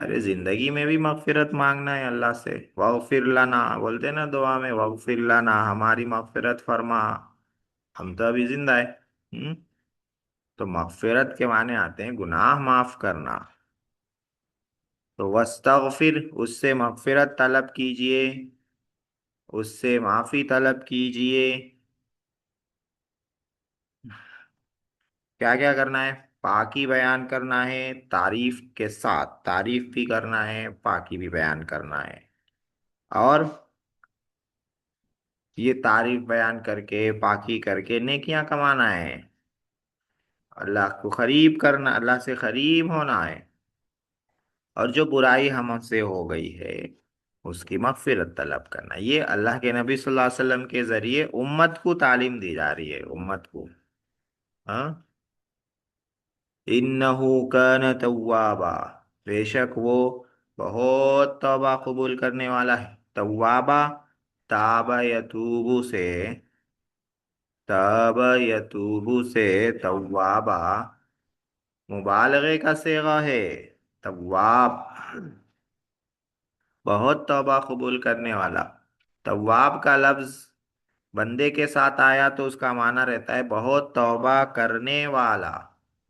ارے زندگی میں بھی مغفرت مانگنا ہے اللہ سے، وغفر لنا بولتے نا دعا میں، وغفر لنا ہماری مغفرت فرما، ہم تو ابھی زندہ ہے۔ ہم؟ تو مغفرت کے معنی آتے ہیں گناہ معاف کرنا، تو واستغفر اس سے مغفرت طلب کیجئے، اس سے معافی طلب کیجئے۔ کیا کیا کرنا ہے؟ پاکی بیان کرنا ہے تعریف کے ساتھ، تعریف بھی کرنا ہے پاکی بھی بیان کرنا ہے، اور یہ تعریف بیان کر کے پاکی کر کے نیکیاں کمانا ہے، اللہ کو قریب کرنا، اللہ سے قریب ہونا ہے، اور جو برائی ہم سے ہو گئی ہے اس کی مغفرت طلب کرنا۔ یہ اللہ کے نبی صلی اللہ علیہ وسلم کے ذریعے امت کو تعلیم دی جا رہی ہے، امت کو۔ ہاں، انہو کان توابا، بے شک وہ بہت توبہ قبول کرنے والا ہے۔ توابا، تابا یتوبو سے، تابا یتوبو سے توابا مبالغے کا صیغہ ہے، تواب بہت توبہ قبول کرنے والا۔ تواب کا لفظ بندے کے ساتھ آیا تو اس کا معنی رہتا ہے بہت توبہ کرنے والا،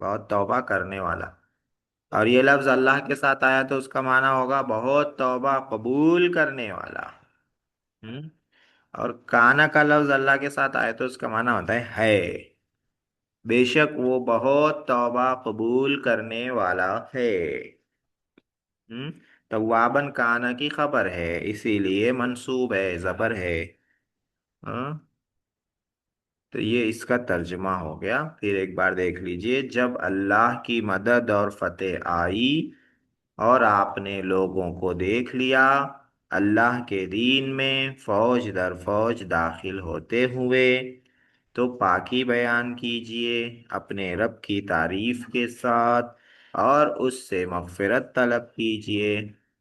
بہت توبہ کرنے والا، اور یہ لفظ اللہ کے ساتھ آیا تو اس کا معنی ہوگا بہت توبہ قبول کرنے والا۔ ہم؟ اور کانا کا لفظ اللہ کے ساتھ آیا تو اس کا معنی ہوتا ہے بے شک وہ بہت توبہ قبول کرنے والا ہے۔ ہم؟ توابن کانا کی خبر ہے اسی لیے منصوب ہے، زبر ہے۔ ہاں، تو یہ اس کا ترجمہ ہو گیا۔ پھر ایک بار دیکھ لیجئے، جب اللہ کی مدد اور فتح آئی اور آپ نے لوگوں کو دیکھ لیا اللہ کے دین میں فوج در فوج داخل ہوتے ہوئے، تو پاکی بیان کیجئے اپنے رب کی تعریف کے ساتھ، اور اس سے مغفرت طلب کیجئے،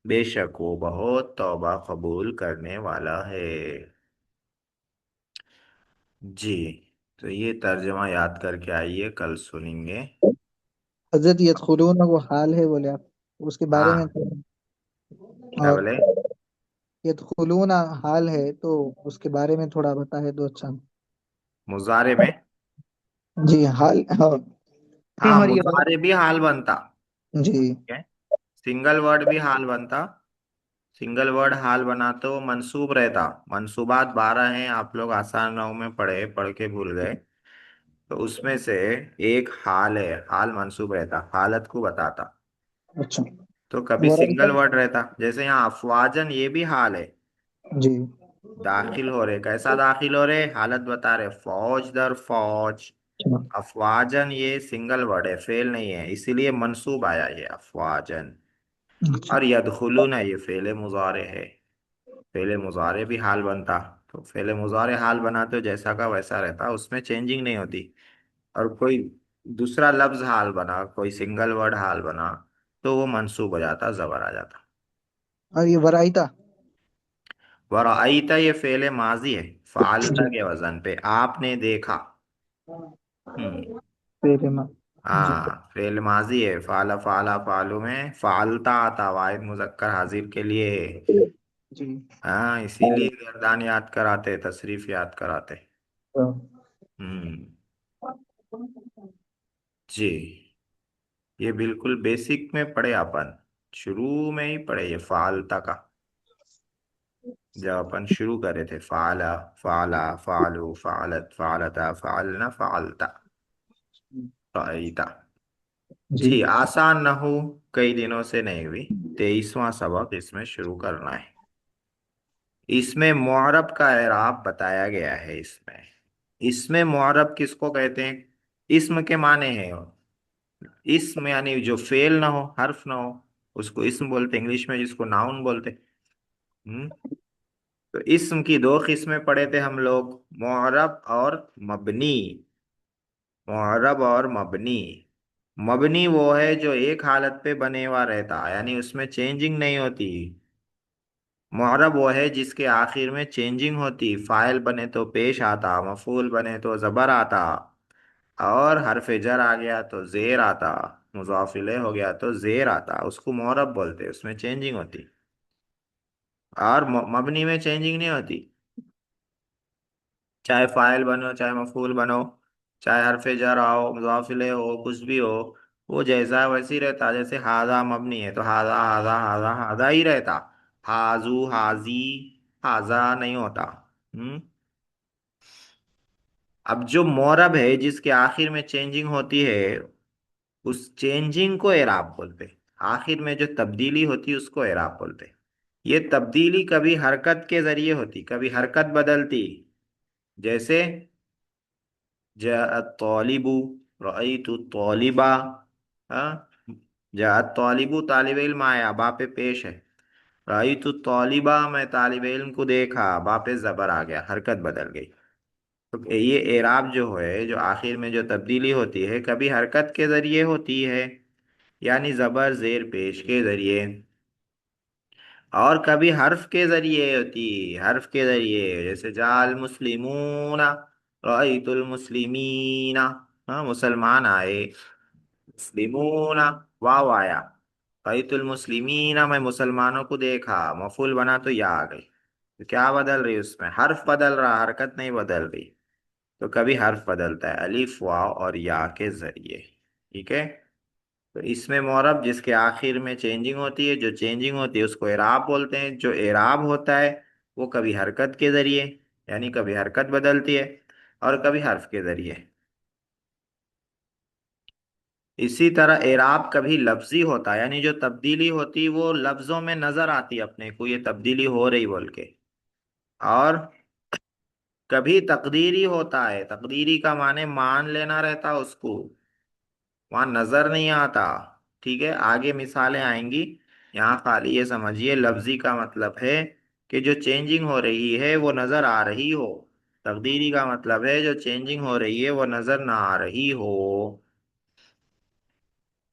بے شک وہ بہت توبہ قبول کرنے والا ہے۔ جی، تو یہ ترجمہ یاد کر کے آئیے، کل سنیں گے۔ حضرت یدخلون وہ حال ہے بولے آپ، اس کے بارے ہاں، میں کیا اور بولے؟ یدخلون حال ہے تو اس کے بارے میں تھوڑا بتا ہے تو اچھا۔ مضارع میں؟ جی حال، ہاں ہاں، ہماری مضارع بھی حال بنتا جی ہے، سنگل ورڈ بھی حال بنتا۔ سنگل ورڈ حال بنا تو منصوب رہتا، منصوبات 12 ہیں، آپ لوگ آسان نحو میں پڑھ کے بھول گئے، تو اس میں سے ایک حال ہے، حال منصوب رہتا، حالت کو بتاتا، اچھا تو کبھی ورائتا سنگل ورڈ رہتا، جیسے یہاں افواجن، یہ بھی حال ہے، جی داخل ہو رہے، کیسا داخل ہو رہے، حالت بتا رہے، فوج در فوج۔ اچھا افواجن یہ سنگل ورڈ ہے، فعل نہیں ہے، اسی لیے منصوب آیا یہ افواجن۔ اچھا اور یدخلون یہ فعل مضارع ہے، فعل مضارع بھی حال بنتا، تو فعل مضارع حال بنا تو جیسا کا ویسا رہتا، اس میں چینجنگ نہیں ہوتی، اور کوئی دوسرا لفظ حال بنا، کوئی سنگل ورڈ حال بنا تو وہ منصوب ہو جاتا، زبر آ جاتا۔ اور یہ ورائتا ورأیت یہ فعل ماضی ہے، جی فعلتا کے وزن پہ، آپ نے دیکھا۔ ہم، پہلے میں جی ہاں، فعل ماضی ہے، فعل فعلا فعلو میں فعلتا آتا واحد مذکر حاضر کے لیے، جی ہاں اسی لیے گردان یاد کراتے، تصریف یاد کراتے۔ ہم، جی، یہ بالکل بیسک میں پڑھے اپن، شروع میں ہی پڑھے یہ فعلتا کا، جب اپن شروع کرے تھے، فعلا فعلا فعلو فعلت فعلتا فعلنا فعلتا فعیتا۔ جی جی، آسان نہ ہو، کئی دنوں سے نہیں ہوئی، 23واں سبق اس میں شروع کرنا ہے۔ اس میں معرب کا اعراب بتایا گیا ہے، اس میں معرب کس کو کہتے ہیں؟ اسم کے معنی ہے، اسم یعنی جو فعل نہ ہو، حرف نہ ہو، اس کو اسم بولتے، انگلش میں جس کو ناؤن بولتے۔ ہم؟ تو اسم کی دو قسمیں پڑھے تھے ہم لوگ، معرب اور مبنی۔ معرب اور مبنی، مبنی وہ ہے جو ایک حالت پہ بنے ہوا رہتا، یعنی اس میں چینجنگ نہیں ہوتی۔ معرب وہ ہے جس کے آخر میں چینجنگ ہوتی، فاعل بنے تو پیش آتا، مفعول بنے تو زبر آتا، اور حرف جر آ گیا تو زیر آتا۔ مضاف الیہ ہو گیا تو زیر آتا، اس کو معرب بولتے، اس میں چینجنگ ہوتی، اور مبنی میں چینجنگ نہیں ہوتی، چاہے فاعل بنو چاہے مفعول بنو، چاہے حرف جر آؤ مضاف الیہ ہو کچھ بھی ہو، وہ جیسا ہے ویسے ہی رہتا، جیسے ہاذا مبنی ہے تو ہاذا ہاذا ہاذا ہاذا ہی رہتا، ہاذو ہاذی ہاذا نہیں ہوتا۔ اب جو مورب ہے جس کے آخر میں چینجنگ ہوتی ہے، اس چینجنگ کو اعراب بولتے، آخر میں جو تبدیلی ہوتی ہے اس کو اعراب بولتے۔ یہ تبدیلی کبھی حرکت کے ذریعے ہوتی، کبھی حرکت بدلتی، جیسے جاء الطالب، رأیت الطالبہ، ہاں، جاء الطالب طالب علم آیا، با پہ پیش ہے، رأیت الطالبہ میں طالب علم کو دیکھا، با پہ زبر آ گیا، حرکت بدل گئی۔ تو یہ اعراب جو ہے، جو آخر میں جو تبدیلی ہوتی ہے، کبھی حرکت کے ذریعے ہوتی ہے، یعنی زبر زیر پیش کے ذریعے، اور کبھی حرف کے ذریعے ہوتی، حرف کے ذریعے، جیسے جاء المسلمون، رأیت المسلمین، ہاں مسلمان آئے، مسلمون واو آیا، رأیت المسلمین میں مسلمانوں کو دیکھا، مفعول بنا تو یا آ گئی، تو کیا بدل رہی اس میں؟ حرف بدل رہا، حرکت نہیں بدل رہی۔ تو کبھی حرف بدلتا ہے الف واو اور یا کے ذریعے، ٹھیک ہے؟ تو اس میں معرب جس کے آخر میں چینجنگ ہوتی ہے، جو چینجنگ ہوتی ہے اس کو اعراب بولتے ہیں، جو اعراب ہوتا ہے وہ کبھی حرکت کے ذریعے، یعنی کبھی حرکت بدلتی ہے، اور کبھی حرف کے ذریعے۔ اسی طرح اعراب کبھی لفظی ہوتا ہے، یعنی جو تبدیلی ہوتی وہ لفظوں میں نظر آتی اپنے کو، یہ تبدیلی ہو رہی بول کے، اور کبھی تقدیری ہوتا ہے، تقدیری کا معنی مان لینا رہتا اس کو، وہاں نظر نہیں آتا، ٹھیک ہے؟ آگے مثالیں آئیں گی، یہاں خالی یہ سمجھیے لفظی کا مطلب ہے کہ جو چینجنگ ہو رہی ہے وہ نظر آ رہی ہو، تقدیری کا مطلب ہے جو چینجنگ ہو رہی ہے وہ نظر نہ آ رہی ہو۔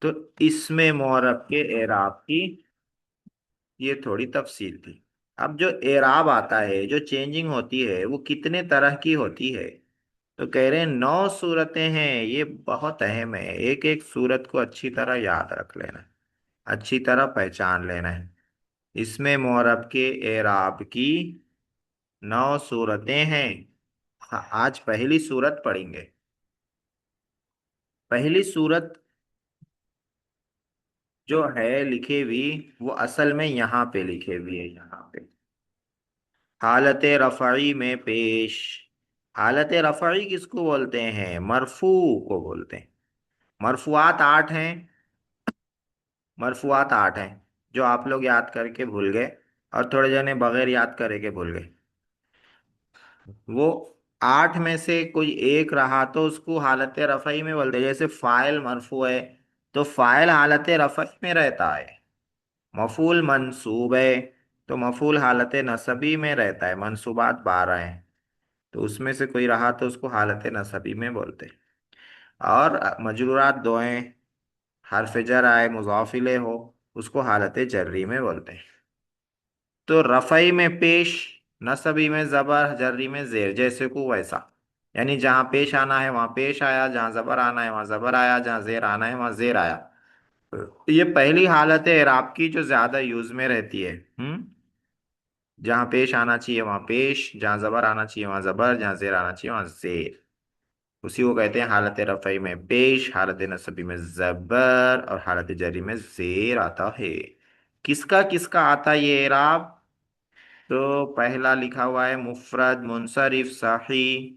تو اس میں معرب کے اعراب کی یہ تھوڑی تفصیل تھی۔ اب جو اعراب آتا ہے، جو چینجنگ ہوتی ہے، وہ کتنے طرح کی ہوتی ہے؟ تو کہہ رہے ہیں 9 صورتیں ہیں، یہ بہت اہم ہے، ایک ایک صورت کو اچھی طرح یاد رکھ لینا ہے، اچھی طرح پہچان لینا ہے۔ اس میں معرب کے اعراب کی 9 صورتیں ہیں۔ آج پہلی صورت پڑھیں گے۔ پہلی صورت جو ہے لکھے ہوئی، وہ اصل میں یہاں پہ لکھے ہوئی ہے، یہاں پہ حالت رفعی میں پیش۔ حالت رفعی کس کو بولتے ہیں؟ مرفوع کو بولتے ہیں۔ مرفوعات 8 ہیں، مرفوعات 8 ہیں، جو آپ لوگ یاد کر کے بھول گئے، اور تھوڑے جنے بغیر یاد کرے کے بھول گئے۔ وہ 8 میں سے کوئی ایک رہا تو اس کو حالت رفعی میں بولتے ہیں، جیسے فاعل مرفوع ہے تو فاعل حالت رفعی میں رہتا ہے، مفعول منصوب ہے تو مفعول حالت نصبی میں رہتا ہے، منصوبات 12 ہیں، تو اس میں سے کوئی رہا تو اس کو حالت نصبی میں بولتے ہیں۔ اور مجرورات 2 ہیں، حرف جر آئے مضاف الیہ ہو، اس کو حالت جری میں بولتے ہیں۔ تو رفعی میں پیش، نصبی میں زبر، جری میں زیر، جیسے کو ویسا، یعنی جہاں پیش آنا ہے وہاں پیش آیا، جہاں زبر آنا ہے وہاں زبر آیا، جہاں زیر آنا ہے وہاں زیر آیا۔ یہ پہلی حالت ہے اعراب کی جو زیادہ یوز میں رہتی ہے۔ جہاں پیش آنا چاہیے وہاں پیش، جہاں زبر آنا چاہیے وہاں زبر، جہاں زیر آنا چاہیے وہاں زیر، اسی کو کہتے ہیں حالت رفعی میں پیش، حالت نصبی میں زبر، اور حالت جری میں زیر آتا ہے۔ کس کا آتا ہے یہ اعراب؟ تو پہلا لکھا ہوا ہے مفرد، منصرف، صحیح،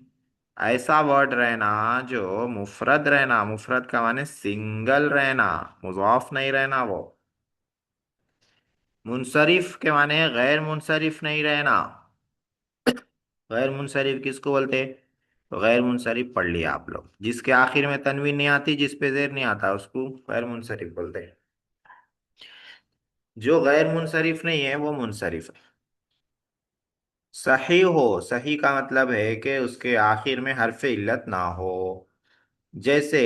ایسا ورڈ رہنا جو مفرد رہنا، مفرد کا معنی سنگل رہنا، مضاف نہیں رہنا، وہ منصرف کے معنی ہے غیر منصرف نہیں رہنا۔ غیر منصرف کس کو بولتے؟ غیر منصرف پڑھ لیا آپ لوگ، جس کے آخر میں تنوین نہیں آتی، جس پہ زیر نہیں آتا، اس کو غیر منصرف بولتے ہیں۔ جو غیر منصرف نہیں ہے وہ منصرف ہے۔ صحیح ہو، صحیح کا مطلب ہے کہ اس کے آخر میں حرف علت نہ ہو، جیسے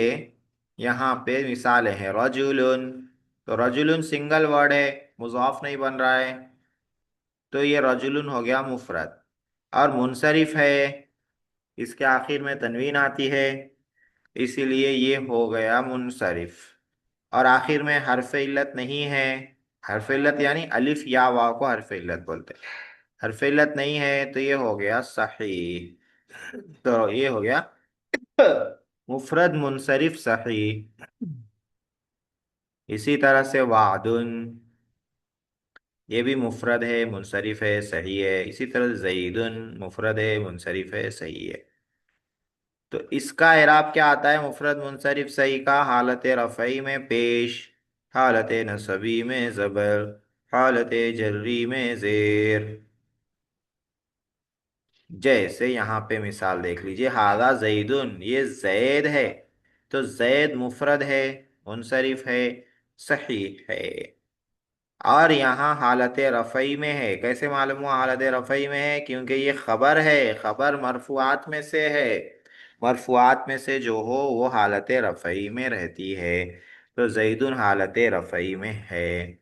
یہاں پہ مثالیں ہیں، رجل، تو رجل سنگل ورڈ ہے، مضاف نہیں بن رہا ہے، تو یہ رجل ہو گیا مفرد، اور منصرف ہے، اس کے آخر میں تنوین آتی ہے، اسی لیے یہ ہو گیا منصرف، اور آخر میں حرف علت نہیں ہے، حرف علت یعنی الف یا واو کو حرف علت بولتے ہیں، حرف علت نہیں ہے تو یہ ہو گیا صحیح، تو یہ ہو گیا مفرد منصرف صحیح۔ اسی طرح سے وعدن، یہ بھی مفرد ہے منصرف ہے صحیح ہے، اسی طرح زیدن مفرد ہے منصرف ہے صحیح ہے۔ تو اس کا اعراب کیا آتا ہے مفرد منصرف صحیح کا؟ حالت رفعی میں پیش، حالت نصبی میں زبر، حالت جری میں زیر۔ جیسے یہاں پہ مثال دیکھ لیجئے، ہاذا زیدن، یہ زید ہے، تو زید مفرد ہے منصرف ہے صحیح ہے۔ اور یہاں حالت رفعی میں ہے، کیسے معلوم ہوا حالت رفعی میں ہے؟ کیونکہ یہ خبر ہے، خبر مرفوعات میں سے ہے، مرفوعات میں سے جو ہو وہ حالت رفعی میں رہتی ہے، تو زیدن حالت رفعی میں ہے،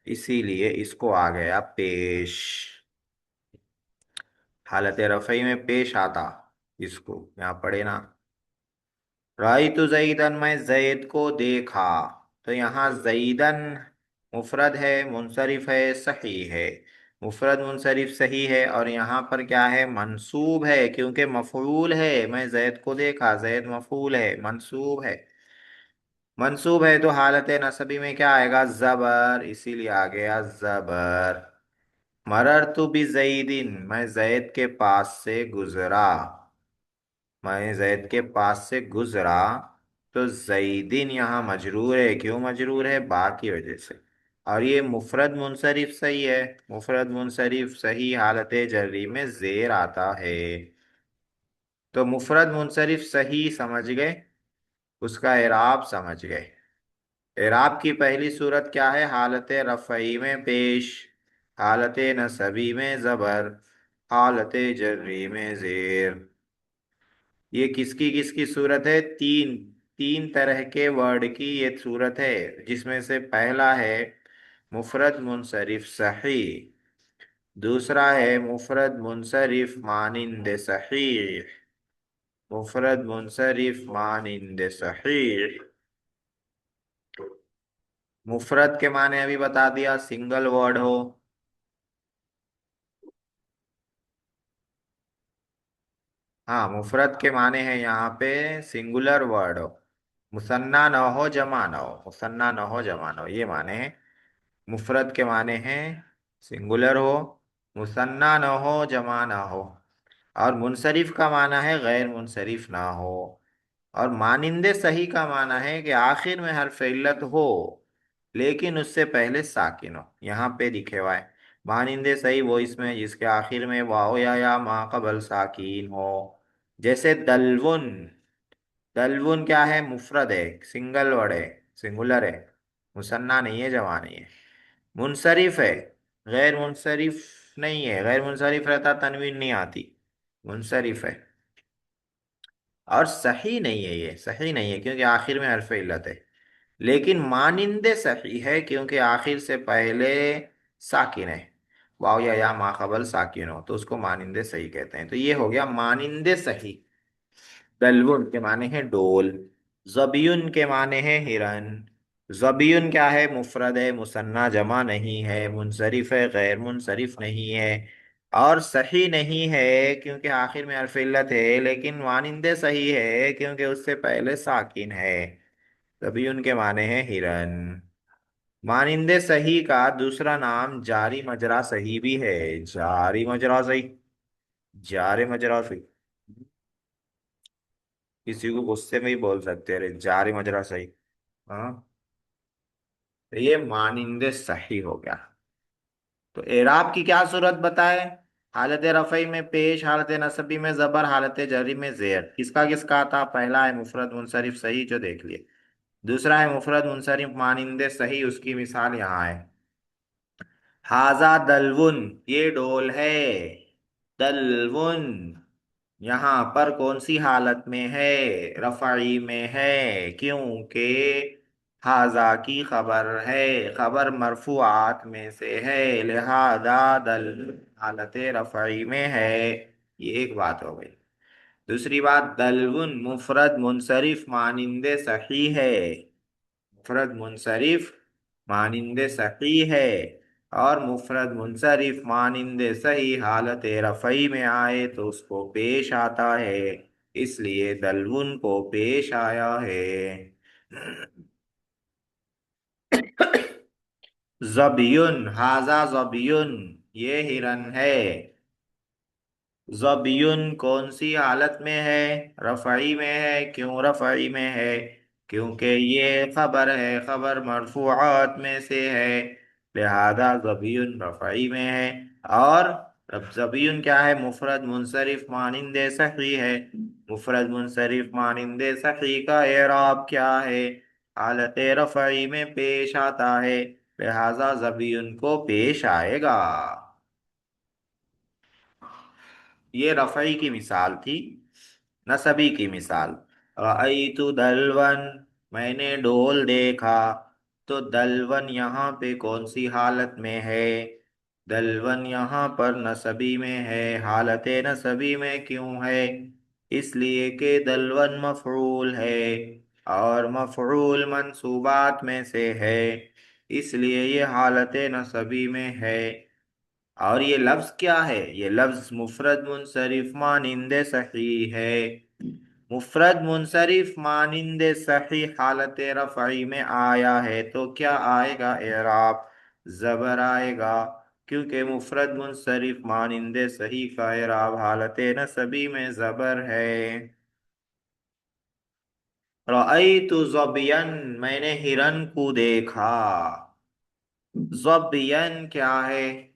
اسی لیے اس کو آ گیا پیش، حالت رفعی میں پیش آتا، اس کو یہاں پڑھے نا، رأیت زیدن، میں زید کو دیکھا، تو یہاں زیدن مفرد ہے منصرف ہے صحیح ہے، مفرد منصرف صحیح ہے، اور یہاں پر کیا ہے؟ منصوب ہے، کیونکہ مفعول ہے، میں زید کو دیکھا، زید مفعول ہے منصوب ہے، منصوب ہے تو حالت نصبی میں کیا آئے گا؟ زبر، اسی لیے آ گیا زبر۔ مررت بزیدن، میں زید کے پاس سے گزرا، میں زید کے پاس سے گزرا، تو زیدین یہاں مجرور ہے، کیوں مجرور ہے؟ با کی وجہ سے، اور یہ مفرد منصرف صحیح ہے، مفرد منصرف صحیح حالت جری میں زیر آتا ہے، تو مفرد منصرف صحیح سمجھ گئے، اس کا اعراب سمجھ گئے۔ اعراب کی پہلی صورت کیا ہے؟ حالت رفعی میں پیش، حالت نصبی میں زبر، حالت جری میں زیر۔ یہ کس کی صورت ہے؟ تین، تین طرح کے ورڈ کی یہ صورت ہے، جس میں سے پہلا ہے مفرد منصرف صحیح، دوسرا ہے مفرد منصرف مانند صحیح، مفرد منصرف مانند صحیح۔ مفرد کے معنی ابھی بتا دیا، سنگل ورڈ ہو، ہاں مفرد کے معنی ہے یہاں پہ سنگولر ورڈ ہو، مثنیٰ نہ ہو جمع نہ ہو، مثنیٰ نہ ہو جمع نہ ہو، یہ معنی ہے مفرد کے معنی ہیں سنگولر ہو، مثنیٰ نہ ہو جمع نہ ہو، اور منصرف کا معنی ہے غیر منصرف نہ ہو، اور مانند صحیح کا معنی ہے کہ آخر میں حرف علت ہو لیکن اس سے پہلے ساکن ہو، یہاں پہ لکھے ہوا ہے مانند صحیح وہ اس میں جس کے آخر میں واو یا ما قبل ساکین ہو، جیسے دلون، دلون کیا ہے؟ مفرد ہے، سنگل ورڈ ہے، سنگولر ہے، مثنیٰ نہیں ہے جمع نہیں ہے، منصرف ہے، غیر منصرف نہیں ہے، غیر منصرف رہتا تنوین نہیں آتی، منصرف ہے، اور صحیح نہیں ہے، یہ صحیح نہیں ہے کیونکہ آخر میں حرف علت ہے، لیکن مانند صحیح ہے کیونکہ آخر سے پہلے ساکن ہے، واو یا ما قبل ساکن ہو تو اس کو مانند صحیح کہتے ہیں، تو یہ ہو گیا مانند صحیح۔ دلون کے معنی ہے ڈول، زبیون کے معنی ہے ہرن، زبیون کیا ہے؟ مفرد ہے مثنیٰ جمع نہیں ہے، منصرف ہے غیر منصرف نہیں ہے، اور صحیح نہیں ہے کیونکہ آخر میں حرف علت ہے، لیکن مانند صحیح ہے کیونکہ اس سے پہلے ساکن ہے، زبیون کے معنی ہے ہرن۔ مانند صحیح کا دوسرا نام جاری مجرا صحیح بھی ہے، جاری مجرا صحیح، جاری مجرا صحیح، کسی کو غصے میں ہی بول سکتے ہیں جاری مجرا صحیح، ہاں، تو یہ مانند صحیح ہو گیا۔ تو اعراب کی کیا صورت بتائے؟ حالت رفعی میں پیش، حالت نصبی میں زبر، حالت جری میں زیر۔ کس کا تھا؟ پہلا ہے مفرد منصرف صحیح جو دیکھ لیے، دوسرا ہے مفرد منصرف مانند صحیح، اس کی مثال یہاں ہے، ہاذا دلون، یہ ڈول ہے، دلون یہاں پر کون سی حالت میں ہے؟ رفعی میں ہے، کیونکہ ہاذا کی خبر ہے، خبر مرفوعات میں سے ہے، لہذا دل حالت رفعی میں ہے، یہ ایک بات ہو گئی۔ دوسری بات، دلون مفرد منصرف مانند صحیح ہے، مفرد منصرف مانند صحیح ہے، اور مفرد منصرف مانند صحیح حالت رفعی میں آئے تو اس کو پیش آتا ہے، اس لیے دلون کو پیش آیا ہے۔ زبیون، ہاذا زبیون، یہ ہرن ہے۔ زبیون کون سی حالت میں ہے؟ رفعی میں ہے۔ کیوں رفعی میں ہے؟ کیونکہ یہ خبر ہے، خبر مرفوعات میں سے ہے، لہذا زبیون رفعی میں ہے۔ اور اب زبیون کیا ہے؟ مفرد منصرف مانند صحیح ہے۔ مفرد منصرف مانند صحیح کا اعراب کیا ہے؟ حالت رفعی میں پیش آتا ہے، لہذا زبیون کو پیش آئے گا۔ یہ رفعی کی مثال تھی۔ نصبی کی مثال، رأیت دلون، میں نے ڈول دیکھا۔ تو دلون یہاں پہ کون سی حالت میں ہے؟ دلون یہاں پر نصبی میں ہے۔ حالت نصبی میں کیوں ہے؟ اس لیے کہ دلون مفعول ہے، اور مفعول منصوبات میں سے ہے، اس لیے یہ حالت نصبی میں ہے۔ اور یہ لفظ کیا ہے؟ یہ لفظ مفرد منصرف مانند صحیح ہے۔ مفرد منصرف مانند صحیح حالت رفعی میں آیا ہے تو کیا آئے گا؟ اعراب زبر آئے گا، کیونکہ مفرد منصرف مانند صحیح کا اعراب حالت نصبی میں زبر ہے۔ رأیت ظبین، میں نے ہرن کو دیکھا۔ ظبین کیا ہے؟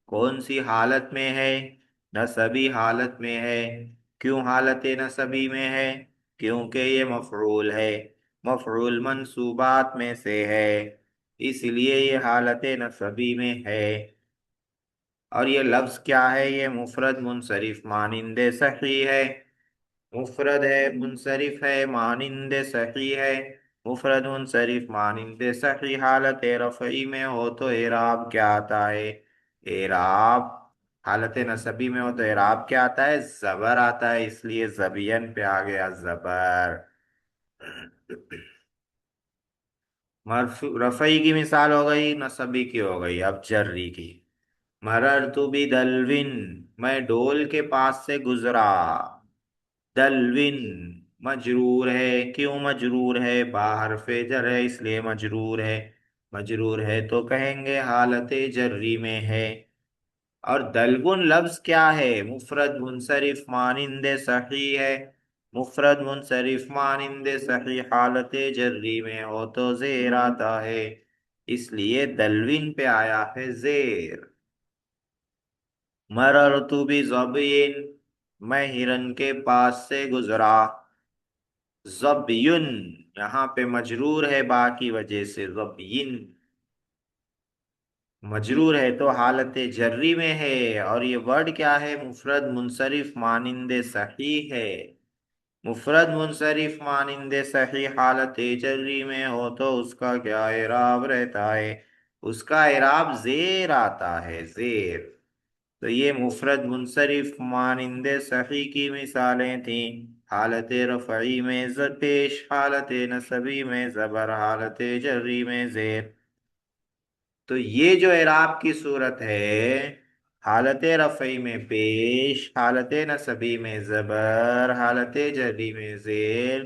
کون سی حالت میں ہے؟ نصبی حالت میں ہے۔ کیوں حالت نصبی میں ہے؟ کیونکہ یہ مفعول ہے، مفعول منصوبات میں سے ہے، اس لیے یہ حالت نصبی میں ہے۔ اور یہ لفظ کیا ہے؟ یہ مفرد منصرف مانند صحیح ہے۔ مفرد ہے، منصرف ہے، مانند صحیح ہے۔ مفرد منصرف مانند صحیح حالت رفعی میں ہو تو اعراب کیا آتا ہے؟ اعراب حالت نصبی میں ہو تو اعراب کیا آتا ہے؟ زبر آتا ہے، اس لیے زبین پہ آ گیا زبر۔ رفعی کی مثال ہو گئی، نصبی کی ہو گئی، اب جری کی۔ مررت بدلوin، میں ڈول کے پاس سے گزرا۔ دلوin مجرور ہے۔ کیوں مجرور ہے؟ با حرف جر ہے، اس لیے مجرور ہے۔ مجرور ہے تو کہیں گے حالت جری میں ہے۔ اور دلون لفظ کیا ہے؟ مفرد منصرف مانند صحیح ہے۔ مفرد منصرف مانند صحیح حالت جری میں ہو تو زیر آتا ہے، اس لیے دلوین پہ آیا ہے زیر۔ مررت بظبین، میں ہرن کے پاس سے گزرا۔ ظبیٌ یہاں پہ مجرور ہے با کی وجہ سے، ظبین مجرور ہے تو حالت جری میں ہے۔ اور یہ ورڈ کیا ہے؟ مفرد منصرف مانند صحیح ہے۔ مفرد منصرف مانند صحیح حالت جری میں ہو تو اس کا کیا اعراب رہتا ہے؟ اس کا اعراب زیر آتا ہے، زیر۔ تو یہ مفرد منصرف مانند صحیح کی مثالیں تھیں۔ حالت رفعی میں پیش، حالت نصبی میں زبر، حالت جری میں زیر۔ تو یہ جو اعراب کی صورت ہے، حالت رفعی میں پیش، حالت نصبی میں زبر، حالت جری میں زیر،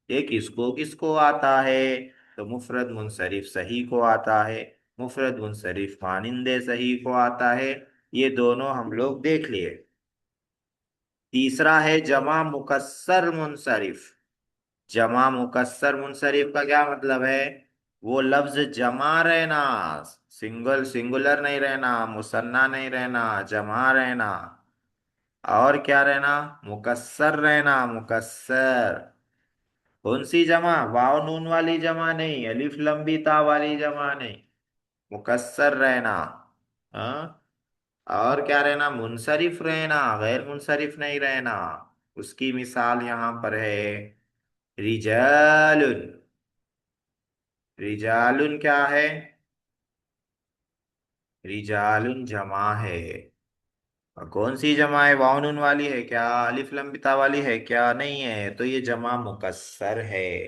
یہ کس کو آتا ہے؟ تو مفرد منصرف صحیح کو آتا ہے، مفرد منصرف مانند صحیح کو آتا ہے۔ یہ دونوں ہم لوگ دیکھ لیے۔ تیسرا ہے جمع مکسر منصرف۔ جمع مکسر منصرف کا کیا مطلب ہے؟ وہ لفظ جمع رہنا، سنگولر نہیں رہنا، مثنیٰ نہیں رہنا، جمع رہنا۔ اور کیا رہنا؟ مکسر رہنا، مکسر۔ کون سی جمع؟ واو نون والی جمع نہیں، الف لمبی تا والی جمع نہیں، مکسر رہنا۔ ہاں؟ اور کیا رہنا؟ منصرف رہنا، غیر منصرف نہیں رہنا۔ اس کی مثال یہاں پر ہے رجال۔ رجال کیا ہے؟ رجال جمع ہے۔ اور کون سی جمع ہے؟ واو نون والی ہے کیا؟ الف لام تا والی ہے کیا؟ نہیں ہے، تو یہ جمع مکسر ہے۔